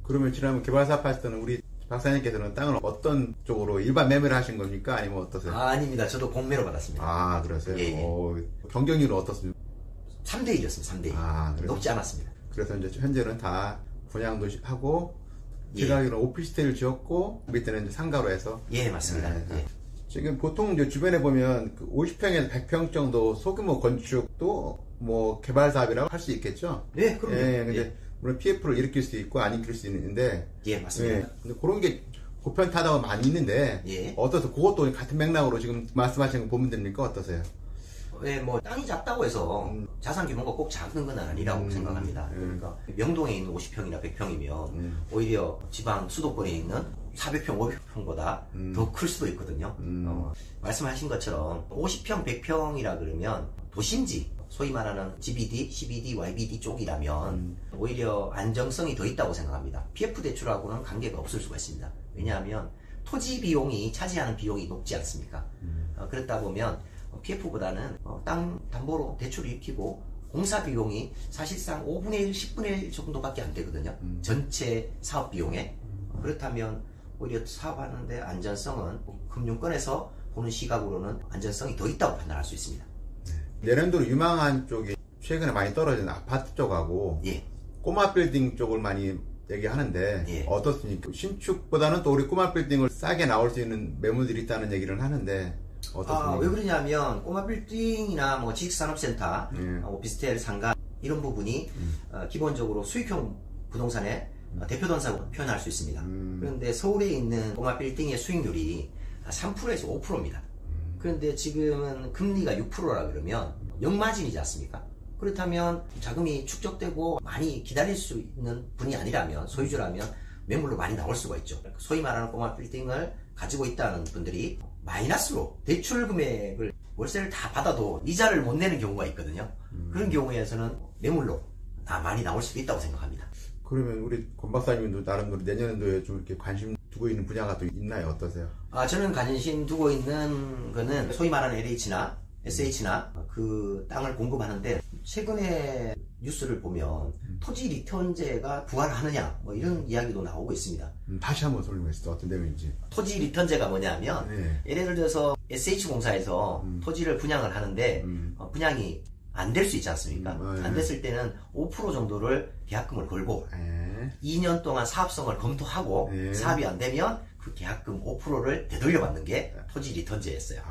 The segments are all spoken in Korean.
그러면 지난번 개발 사업 하실 때는 우리 박사님께서는 땅을 어떤 쪽으로 일반 매매를 하신 겁니까? 아니면 어떠세요? 아닙니다. 저도 공매로 받았습니다. 아, 그러세요? 예, 예. 경쟁률은 어떻습니까? 3대1이었습니다. 3대1. 높지 않았습니다. 그래서 이제 현재는 다 분양도 하고, 예. 제가 알기로는 오피스텔을 지었고, 밑에는 이제 상가로 해서. 예, 맞습니다. 예. 지금 보통 이제 주변에 보면 50평에서 100평 정도 소규모 건축도 뭐 개발 사업이라고 할 수 있겠죠? 네, 그럼요. 예, 근데 예. 물론 PF를 일으킬 수 있고 안 일으킬 수 있는데. 예, 맞습니다. 예, 근데 그런 게 보편타다가 많이 있는데. 예. 어떠세요? 그것도 같은 맥락으로 지금 말씀하시는 거 보면 됩니까? 어떠세요? 예, 뭐 땅이 작다고 해서 자산 규모가 꼭 작은 건 아니라고 생각합니다. 그러니까 명동에 있는 50평이나 100평이면 오히려 지방 수도권에 있는 400평, 500평보다 더 클 수도 있거든요. 말씀하신 것처럼 50평, 100평이라 그러면 도심지, 소위 말하는 GBD, CBD, YBD 쪽이라면 오히려 안정성이 더 있다고 생각합니다. PF 대출하고는 관계가 없을 수가 있습니다. 왜냐하면 토지 비용이 차지하는 비용이 높지 않습니까? 그렇다 보면 PF보다는 땅 담보로 대출을 일으키고 공사 비용이 사실상 5분의 1, 10분의 1 정도밖에 안 되거든요. 전체 사업 비용에. 그렇다면 오히려 사업하는데 안전성은 금융권에서 보는 시각으로는 안전성이 더 있다고 판단할 수 있습니다. 내년도로 유망한 쪽이 최근에 많이 떨어진 아파트 쪽하고 예. 꼬마 빌딩 쪽을 많이 얘기하는데 예. 어떻습니까? 신축보다는 또 우리 꼬마 빌딩을 싸게 나올 수 있는 매물들이 있다는 얘기를 하는데 어떻습니까? 왜 그러냐면 꼬마 빌딩이나 뭐 지식산업센터, 오피스텔, 상가 이런 부분이 기본적으로 수익형 부동산의 대표 단사로 표현할 수 있습니다. 그런데 서울에 있는 꼬마 빌딩의 수익률이 3%에서 5%입니다. 그런데 지금은 금리가 6%라 그러면 역마진이지 않습니까? 그렇다면 자금이 축적되고 많이 기다릴 수 있는 분이 아니라면, 소유주라면 매물로 많이 나올 수가 있죠. 소위 말하는 꼬마 빌딩을 가지고 있다는 분들이 마이너스로 대출 금액을 월세를 다 받아도 이자를 못 내는 경우가 있거든요. 그런 경우에서는 매물로 많이 나올 수도 있다고 생각합니다. 그러면 우리 권 박사님도 나름대로 내년도에 좀 이렇게 관심 두고 있는 분야가 또 있나요? 어떠세요? 저는 관심 두고 있는 거는 소위 말하는 LH나 SH나 그 땅을 공급하는데, 최근에 뉴스를 보면 토지 리턴제가 부활하느냐 뭐 이런 이야기도 나오고 있습니다. 다시 한번 설명해 주세요. 어떤 내용인지. 토지 리턴제가 뭐냐면 예를 들어서 SH공사에서 토지를 분양을 하는데 분양이 안 될 수 있지 않습니까? 안 됐을 때는 5% 정도를 계약금을 걸고 2년 동안 사업성을 검토하고 사업이 안 되면 그 계약금 5%를 되돌려 받는 게 토지 리턴제였어요.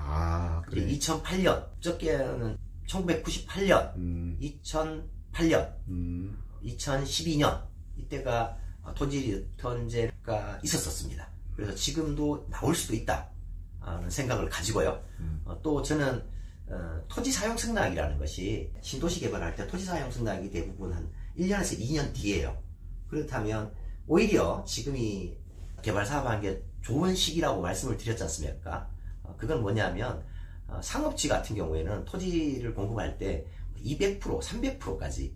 그래. 2008년, 적게는 1998년, 2008년, 2012년 이때가 토지 리턴제가 있었습니다. 그래서 지금도 나올 수도 있다 하는 생각을 가지고요. 또 저는 토지 사용 승낙이라는 것이 신도시 개발할 때 토지 사용 승낙이 대부분 한 1년에서 2년 뒤에요. 그렇다면 오히려 지금이 개발 사업하는 게 좋은 시기라고 말씀을 드렸지 않습니까? 그건 뭐냐면 상업지 같은 경우에는 토지를 공급할 때 200%, 300%까지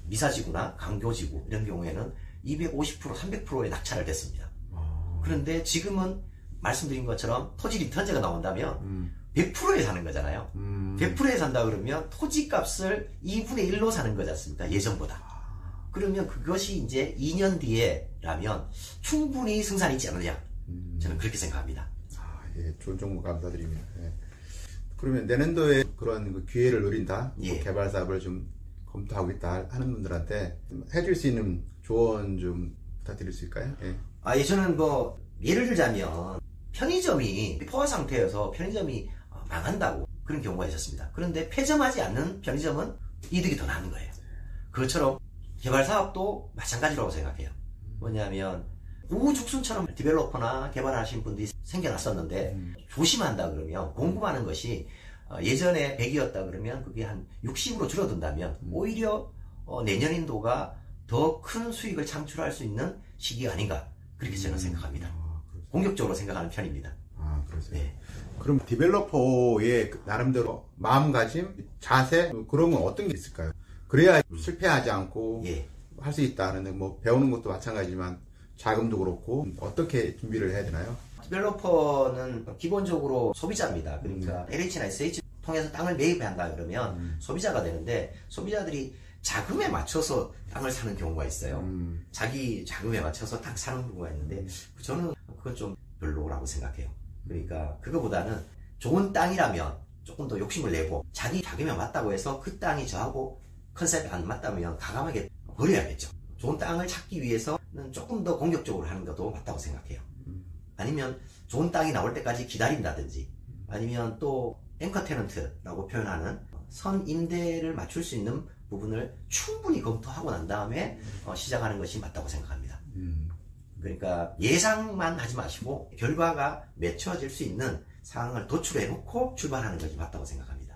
미사지구나 강교지구 이런 경우에는 250%, 300%에 낙찰을 됐습니다. 그런데 지금은 말씀드린 것처럼 토지 리턴제가 나온다면 100%에 사는 거잖아요. 100%에 산다 그러면 토지 값을 2분의 1로 사는 거지 않습니까? 예전보다. 그러면 그것이 이제 2년 뒤에라면 충분히 승산이 있지 않느냐. 저는 그렇게 생각합니다. 예, 좋은 정보 감사드립니다. 예. 그러면 내년도에 그런 그 기회를 노린다, 예. 개발 사업을 좀 검토하고 있다 하는 분들한테 해줄 수 있는 조언 좀 부탁드릴 수 있을까요? 예. 저는 뭐 예를 들자면 편의점이 포화 상태여서 편의점이 망한다고 그런 경우가 있었습니다. 그런데 폐점하지 않는 편의점은 이득이 더 나는 거예요. 그것처럼 개발 사업도 마찬가지라고 생각해요. 뭐냐면 우후죽순처럼 디벨로퍼나 개발하신 분들이 생겨났었는데 조심한다 그러면 공급하는 것이 예전에 100이었다 그러면 그게 한 60으로 줄어든다면 오히려 내년인도가 더 큰 수익을 창출할 수 있는 시기가 아닌가, 그렇게 저는 생각합니다. 공격적으로 생각하는 편입니다. 그러세요. 네. 그럼 디벨로퍼의 나름대로 마음가짐, 자세 그런 건 어떤 게 있을까요? 그래야 실패하지 않고 할 수 있다는, 뭐 배우는 것도 마찬가지지만 자금도 그렇고 어떻게 준비를 해야 되나요? 디벨로퍼는 기본적으로 소비자입니다. 그러니까 LH나 SH 통해서 땅을 매입한다 그러면 소비자가 되는데, 소비자들이 자금에 맞춰서 땅을 사는 경우가 있어요. 자기 자금에 맞춰서 딱 사는 경우가 있는데 저는 그건 좀 별로라고 생각해요. 그러니까 그거보다는 좋은 땅이라면 조금 더 욕심을 내고 자기 자금에 맞다고 해서 그 땅이 저하고 컨셉이 안 맞다면 과감하게 버려야겠죠. 좋은 땅을 찾기 위해서는 조금 더 공격적으로 하는 것도 맞다고 생각해요. 아니면 좋은 땅이 나올 때까지 기다린다든지 아니면 또 앵커 테넌트라고 표현하는 선임대를 맞출 수 있는 부분을 충분히 검토하고 난 다음에 시작하는 것이 맞다고 생각합니다. 그러니까 예상만 하지 마시고 결과가 맺혀질 수 있는 상황을 도출해 놓고 출발하는 것이 맞다고 생각합니다.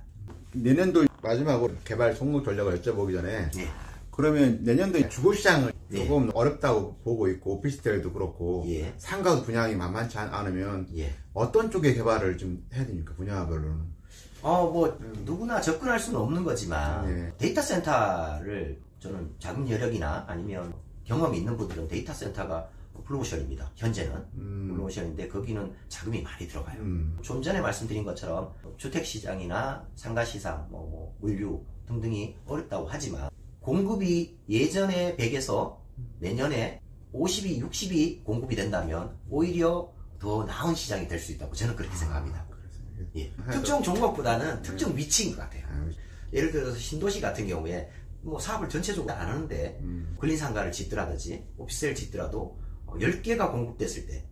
내년도 마지막으로 개발 종목 전략을 여쭤보기 전에 네. 그러면 내년도에 주거시장을 네. 조금 어렵다고 보고 있고 오피스텔도 그렇고 예. 상가 분양이 만만치 않으면 예. 어떤 쪽의 개발을 좀 해야 됩니까? 분야별로는. 누구나 접근할 수는 없는 거지만 네. 데이터 센터를 저는 자금 여력이나 아니면 경험이 있는 분들은 데이터 센터가 블루오션입니다. 현재는 블루오션인데 거기는 자금이 많이 들어가요. 좀 전에 말씀드린 것처럼 주택시장이나 상가시장, 물류 등등이 어렵다고 하지만 공급이 예전에 100에서 내년에 50이 60이 공급이 된다면 오히려 더 나은 시장이 될 수 있다고 저는 그렇게 생각합니다. 예. 특정 종목보다는 특정 위치인 것 같아요. 예를 들어서 신도시 같은 경우에 사업을 전체적으로 안 하는데 근린상가를 짓더라든지 오피스텔 짓더라도 10개가 공급됐을 때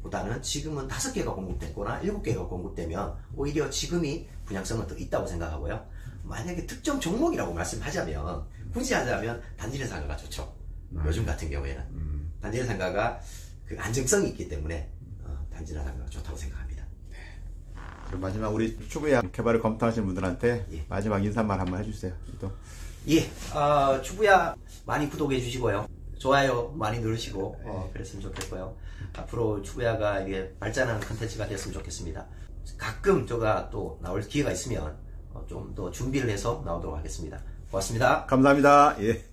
보다는 지금은 5개가 공급됐거나 7개가 공급되면 오히려 지금이 분양성은 더 있다고 생각하고요. 만약에 특정 종목이라고 말씀하자면 굳이 하자면 단지내 상가가 좋죠. 요즘 같은 경우에는 단지내 상가가 그 안정성이 있기 때문에 단지내 상가가 좋다고 생각합니다. 그럼 마지막 우리 추부야 개발을 검토하시는 분들한테 예. 마지막 인사말 한번 해주세요. 또. 예, 추부야 많이 구독해 주시고요. 좋아요 많이 누르시고 그랬으면 좋겠고요. 앞으로 추부야가 이게 발전하는 컨텐츠가 됐으면 좋겠습니다. 가끔 제가 또 나올 기회가 있으면 좀 더 준비를 해서 나오도록 하겠습니다. 고맙습니다. 감사합니다. 예.